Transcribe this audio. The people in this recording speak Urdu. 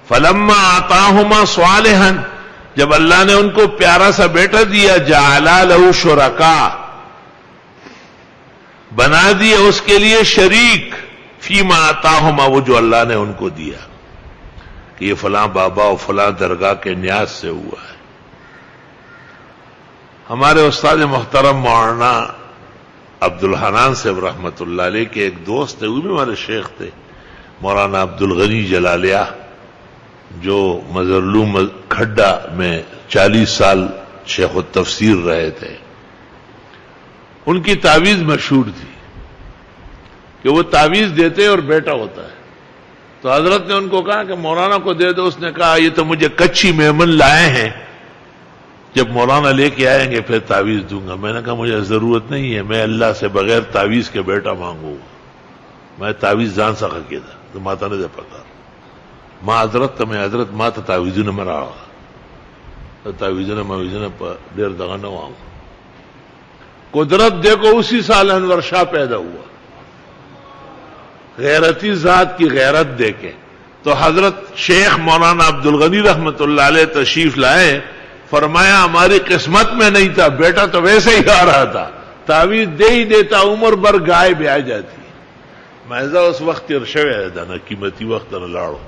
فلما آتاہما صالحا، جب اللہ نے ان کو پیارا سا بیٹا دیا، جعلا لہ شرکاء، بنا دیا اس کے لیے شریک، فیما آتاہما، وہ جو اللہ نے ان کو دیا، کہ یہ فلاں بابا اور فلاں درگاہ کے نیاز سے ہوا ہے۔ ہمارے استاد محترم مولانا عبدالحنان صاحب رحمۃ اللہ علیہ کے ایک دوست تھے، وہ بھی ہمارے شیخ تھے، مولانا عبدالغنی جلالیہ، جو مظہرالعلوم کھڈا میں 40 سال شیخ التفسیر رہے تھے۔ ان کی تعویذ مشہور تھی کہ وہ تعویذ دیتے اور بیٹا ہوتا ہے۔ تو حضرت نے ان کو کہا کہ مولانا کو دے دو۔ اس نے کہا یہ تو مجھے کچی میمن لائے ہیں، جب مولانا لے کے آئیں گے پھر تعویذ دوں گا۔ میں نے کہا مجھے ضرورت نہیں ہے، میں اللہ سے بغیر تعویذ کے بیٹا مانگوں گا، میں تعویذ جان سکا کیا تھا تو ماتا نے دے پکا ماں حضرت میں حضرت ماں تو تعویذ نے مرا تعویذ نے دیر دگا نہ آؤں۔ قدرت دیکھو اسی سال انور شاہ پیدا ہوا، غیرتی ذات کی غیرت دیکھے۔ تو حضرت شیخ مولانا عبدالغنی رحمت اللہ علیہ تشریف لائے، فرمایا ہماری قسمت میں نہیں تھا، بیٹا تو ویسے ہی آ رہا تھا، تعویذ دے ہی دیتا، عمر بھر گائے بھی آ جاتی۔ محض اس وقت ارشوے ہے دانا قیمتی وقت نہ لاڑو۔